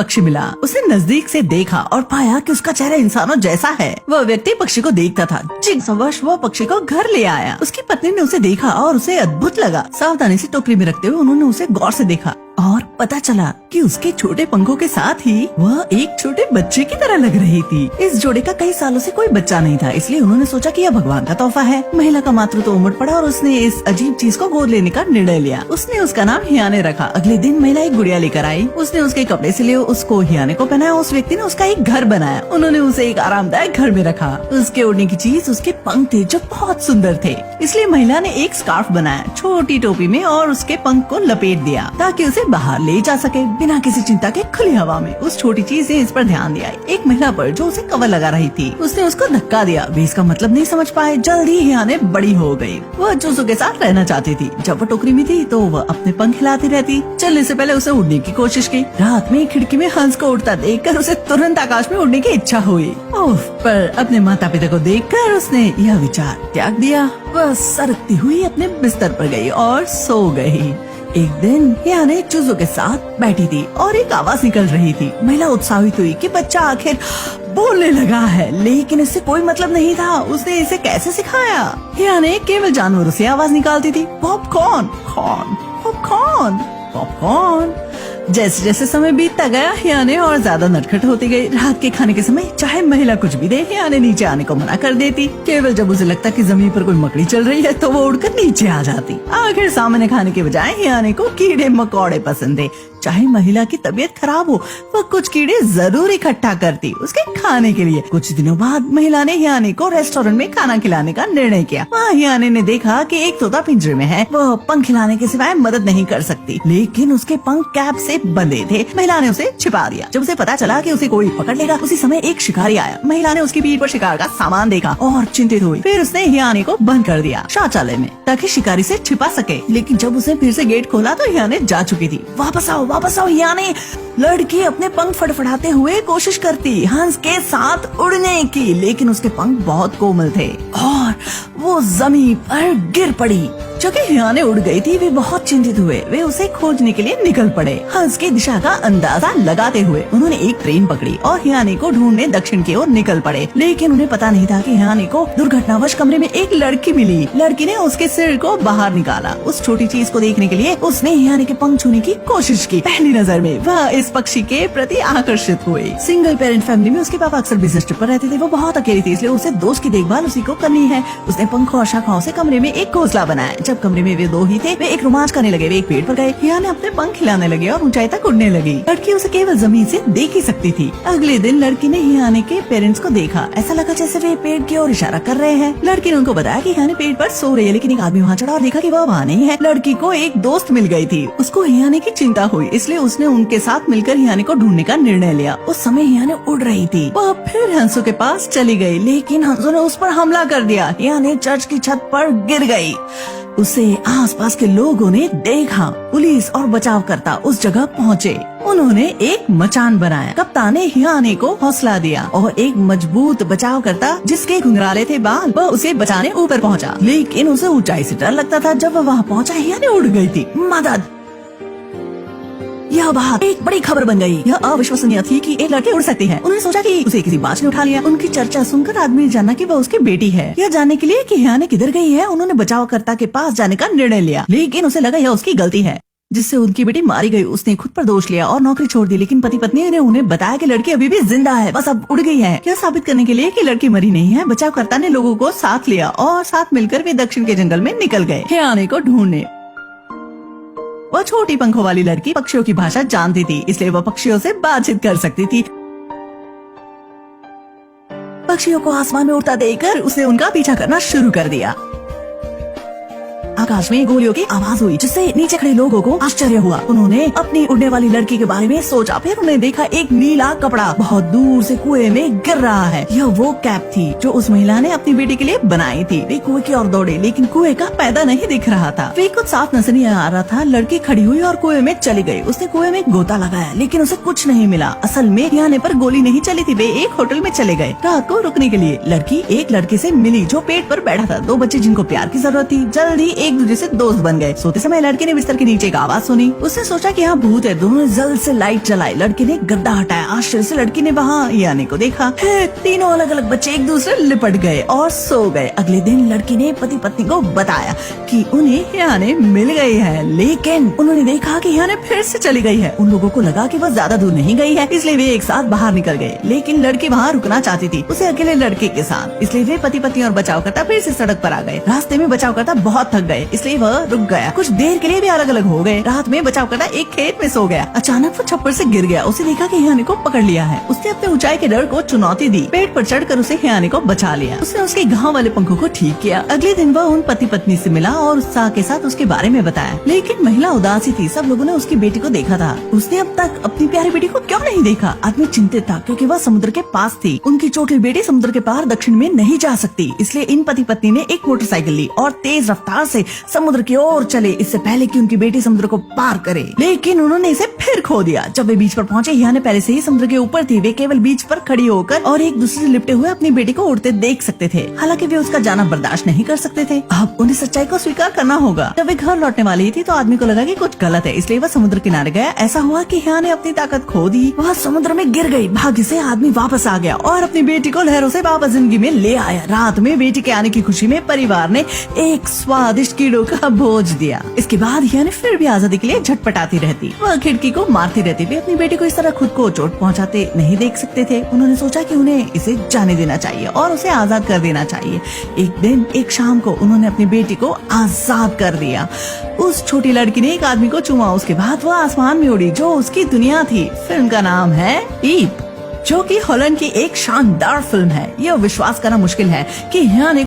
पक्षी मिला। उसने नजदीक से देखा और पाया कि उसका चेहरा इंसानों जैसा है। वह व्यक्ति पक्षी को देखता था। जिज्ञासावश वह पक्षी को घर ले आया। उसकी पत्नी ने उसे देखा और उसे अद्भुत लगा। सावधानी से टोकरी में रखते हुए उन्होंने उसे गौर से देखा और पता चला कि उसके छोटे पंखों के साथ ही वह एक छोटे बच्चे की तरह लग रही थी। इस जोड़े का कई सालों से कोई बच्चा नहीं था, इसलिए उन्होंने सोचा कि यह भगवान का तोहफा है। महिला का मातृत्व उमड़ पड़ा और उसने इस अजीब चीज को गोद लेने का निर्णय लिया। उसने उसका नाम हियाने रखा। अगले दिन महिला एक गुड़िया लेकर आई। उसने उसके कपड़े सिले, उसको हियाने को पहनाया। उस व्यक्ति ने उसका एक घर बनाया। उन्होंने उसे एक आरामदायक घर में रखा। उसके उड़ने की चीज उसके पंख थे जो बहुत सुंदर थे, इसलिए महिला ने एक स्कार्फ बनाया छोटी टोपी में और उसके पंख को लपेट दिया ताकि उसे बाहर ले जा सके बिना किसी चिंता के खुली हवा में। उस छोटी चीज ने इस पर ध्यान दिया। एक महिला पर जो उसे कवर लगा रही थी, उसने उसको धक्का दिया। वे इसका मतलब नहीं समझ पाए। जल्दी ही हियाने बड़ी हो गई। वह चूजों के साथ रहना चाहती थी। जब वो टोकरी में थी तो वह अपने पंख हिलाती रहती। चलने से पहले उसे उड़ने की कोशिश की। रात में खिड़की में हंस को उड़ता देखकर उसे तुरंत आकाश में उड़ने की इच्छा हुई। पर अपने माता पिता को देखकर उसने यह विचार त्याग दिया। वह सरकती हुई अपने बिस्तर पर गई और सो गई। एक दिन हियाने चूजों के साथ बैठी थी और एक आवाज निकल रही थी। महिला उत्साहित हुई कि बच्चा आखिर बोलने लगा है, लेकिन इससे कोई मतलब नहीं था। उसने इसे कैसे सिखाया? हियाने केवल जानवरों से आवाज निकालती थी। Popcorn, corn, popcorn, popcorn. जैसे जैसे समय बीतता गया हियाने और ज्यादा नटखट होती गई। रात के खाने के समय चाहे महिला कुछ भी दे, हियाने नीचे आने को मना कर देती। केवल जब उसे लगता कि जमीन पर कोई मकड़ी चल रही है तो वो उड़कर नीचे आ जाती। आखिर सामान्य खाने के बजाय हियाने को कीड़े मकोड़े पसंद थे। चाहे महिला की तबीयत खराब हो, वह कुछ कीड़े जरूर इकट्ठा करती उसके खाने के लिए। कुछ दिनों बाद महिला ने हियाने को रेस्टोरेंट में खाना खिलाने का निर्णय किया। वहाँ हियाने ने देखा कि एक तोता पिंजरे में है। वह पंख हिलाने के सिवाय मदद नहीं कर सकती, लेकिन उसके पंख कैप से बंधे थे। महिला ने उसे छिपा दिया। जब उसे पता चला कि उसे कोई पकड़ लेगा, उसी समय एक शिकारी आया। महिला ने उसकी पीठ पर शिकार का सामान देखा और चिंतित हुई। फिर उसने हियाने को बंद कर दिया शौचालय में ताकि शिकारी से छिपा सके। लेकिन जब उसने फिर से गेट खोला तो हियाने जा चुकी थी। वापस आओ, वापस आओ हियाने। लड़की अपने पंख फड़फड़ाते हुए कोशिश करती हंस के साथ उड़ने की, लेकिन उसके पंख बहुत कोमल थे और वो जमीन पर गिर पड़ी। जबकि हियाने उड़ गई थी, वे बहुत चिंतित हुए। वे उसे खोजने के लिए निकल पड़े। हंस की दिशा का अंदाजा लगाते हुए उन्होंने एक ट्रेन पकड़ी और हियाने को ढूंढने दक्षिण की ओर निकल पड़े। लेकिन उन्हें पता नहीं था कि हियाने को दुर्घटनावश कमरे में एक लड़की मिली। लड़की ने उसके सिर को बाहर निकाला। उस छोटी चीज को देखने के लिए उसने हियाने के पंख छूने की कोशिश की। पहली नजर में वह इस पक्षी के प्रति आकर्षित हुई। सिंगल पेरेंट फैमिली में उसके पापा अक्सर बिजनेस ट्रिप पर रहते थे। वो बहुत अकेली थी, इसलिए उसे दोस्त की देखभाल उसी को करनी है। उसने पंखों और शाखाओं से कमरे में एक घोंसला बनाया। जब कमरे में वे दो ही थे, वे एक रोमांच करने लगे। वे एक पेड़ पर गए। हियाने अपने पंख हिलाने लगे और ऊंचाई तक उड़ने लगी। लड़की उसे केवल जमीन से देख ही सकती थी। अगले दिन लड़की ने हियाने के पेरेंट्स को देखा। ऐसा लगा जैसे वे पेड़ की ओर इशारा कर रहे हैं। लड़की ने उनको बताया कि हियाने पेड़ पर सो रही है, लेकिन एक आदमी वहाँ चढ़ा और देखा कि वह वहाँ नहीं है। लड़की को एक दोस्त मिल गई थी। उसको हियाने की चिंता हुई, इसलिए उसने उनके साथ मिलकर हियाने को ढूंढने का निर्णय लिया। उस समय हियाने उड़ रही थी। वह फिर हंसों के पास चली गई, लेकिन हंसों ने उस पर हमला कर दिया। हियाने चर्च की छत पर गिर गई। उसे आसपास के लोगों ने देखा। पुलिस और बचावकर्ता उस जगह पहुँचे। उन्होंने एक मचान बनाया। कप्तान ने हियाने को हौसला दिया और एक मजबूत बचावकर्ता जिसके घुंघराले थे बाल, वह उसे बचाने ऊपर पहुंचा। लेकिन उसे ऊंचाई से डर लगता था। जब वह वहां पहुंचा, हियाने उड़ गई थी। मदद! यह बात एक बड़ी खबर बन गई। यह अविश्वसनीय थी कि एक लड़की उड़ सकती है। उन्होंने सोचा कि उसे किसी बाज ने उठा लिया। उनकी चर्चा सुनकर आदमी ने जाना कि वह उसकी बेटी है। यह जानने के लिए कि हियाने किधर गई है, उन्होंने बचावकर्ता के पास जाने का निर्णय लिया। लेकिन उसे लगा यह उसकी गलती है, जिससे उनकी बेटी मारी गई। उसने खुद पर दोष लिया और नौकरी छोड़ दी। लेकिन पति पत्नी ने उन्हें बताया कि लड़की अभी भी जिंदा है, बस अब उड़ गई है। यह साबित करने के लिए कि लड़की मरी नहीं है, बचावकर्ता ने लोगों को साथ लिया और साथ मिलकर वे दक्षिण के जंगल में निकल गए हियाने को ढूंढने। वह छोटी पंखों वाली लड़की पक्षियों की भाषा जानती थी, इसलिए वह पक्षियों से बातचीत कर सकती थी। पक्षियों को आसमान में उड़ता देखकर उसने उनका पीछा करना शुरू कर दिया। आकाश में गोलियों की आवाज हुई, जिससे नीचे खड़े लोगों को आश्चर्य हुआ। उन्होंने अपनी उड़ने वाली लड़की के बारे में सोचा। फिर उन्होंने देखा एक नीला कपड़ा बहुत दूर से कुएं में गिर रहा है। यह वो कैप थी जो उस महिला ने अपनी बेटी के लिए बनाई थी। वे कुएं की ओर दौड़े, लेकिन कुएं का पैदा नहीं दिख रहा था। वे कुछ साफ नजर नहीं आ रहा था। लड़की खड़ी हुई और कुएं में चली गई। उसने कुएं में गोता लगाया, लेकिन उसे कुछ नहीं मिला। असल में हियाने पर गोली नहीं चली थी। वे एक होटल में चले गए रात को रुकने के लिए। लड़की एक लड़के से मिली जो पेट पर बैठा था। दो बच्चे जिनको प्यार की जरूरत थी। जल्दी एक दूसरे से दोस्त बन गए। सोते समय लड़के ने बिस्तर के नीचे एक आवाज सुनी। उसने सोचा कि यहाँ भूत है। दोनों ने जल्द से लाइट जलाई। लड़के ने गद्दा हटाया। आश्चर्य से लड़की ने वहाँ यानी को देखा। तीनों अलग अलग बच्चे एक दूसरे लिपट गए और सो गए। अगले दिन लड़की ने पति पत्नी को बताया कि उन्हें यानी मिल गई है, लेकिन उन्होंने देखा कि यानी फिर से चली गई है। उन लोगों को लगा कि वह ज्यादा दूर नहीं गई है, इसलिए वे एक साथ बाहर निकल गए। लेकिन लड़की वहाँ रुकना चाहती थी, उसे अकेले लड़के के साथ, इसलिए वे पति पत्नी और बचाव करता फिर से सड़क पर आ गए। रास्ते में बचाव करता बहुत थक गए, इसलिए वह रुक गया। कुछ देर के लिए भी अलग अलग हो गए। रात में बचाव करता एक खेत में सो गया। अचानक वो छप्पर से गिर गया। उसे देखा कि हियानी को पकड़ लिया है। उसने अपने ऊंचाई के डर को चुनौती दी। पेड़ पर चढ़कर उसे हियानी को बचा लिया। उसने उसके घाव वाले पंखों को ठीक किया। अगले दिन वह उन पति पत्नी से मिला और उत्साह के साथ उसके बारे में बताया। लेकिन महिला उदासी थी। सब लोगों ने उसकी बेटी को देखा था। उसने अब तक अपनी प्यारी बेटी को क्यों नहीं देखा? आदमी चिंतित था क्योंकि वह समुद्र के पास थी। उनकी चोटिल बेटी समुद्र के पार दक्षिण में नहीं जा सकती, इसलिए इन पति पत्नी ने एक मोटरसाइकिल ली और तेज रफ्तार से समुद्र की ओर चले, इससे पहले कि उनकी बेटी समुद्र को पार करे। लेकिन उन्होंने इसे फिर खो दिया। जब वे बीच पर पहुंचे, हियाने पहले से ही समुद्र के ऊपर थी। वे केवल बीच पर खड़ी होकर और एक दूसरे से लिपटे हुए अपनी बेटी को उड़ते देख सकते थे। हालांकि वे उसका जाना बर्दाश्त नहीं कर सकते थे। अब उन्हें सच्चाई को स्वीकार करना होगा। जब वे घर लौटने वाली थी तो आदमी को लगा कि कुछ गलत है, इसलिए वह समुद्र किनारे गया। ऐसा हुआ कि हिया ने अपनी ताकत खो दी। वह समुद्र में गिर गई। भाग्य से आदमी वापस आ गया और अपनी बेटी को लहरों से वापस जिंदगी में ले आया। रात में बेटी के आने की खुशी में परिवार ने एक स्वादिष्ट कीड़ों का भोज दिया। इसके बाद हिया ने फिर भी आजादी के लिए झटपटाती रहती। वह खिड़की को मारती रहती। वे अपनी बेटी को इस तरह खुद को चोट पहुंचाते नहीं देख सकते थे। उन्होंने सोचा कि उन्हें इसे जाने देना चाहिए और उसे आजाद कर देना चाहिए। एक दिन एक शाम को उन्होंने अपनी बेटी को आजाद कर दिया। उस छोटी लड़की ने एक आदमी को चूमा। उसके बाद वह आसमान में उड़ी जो उसकी दुनिया थी। फिल्म का नाम है ईप, जो कि हॉलैंड की एक शानदार फिल्म है। यह विश्वास करना मुश्किल है कि हिया ने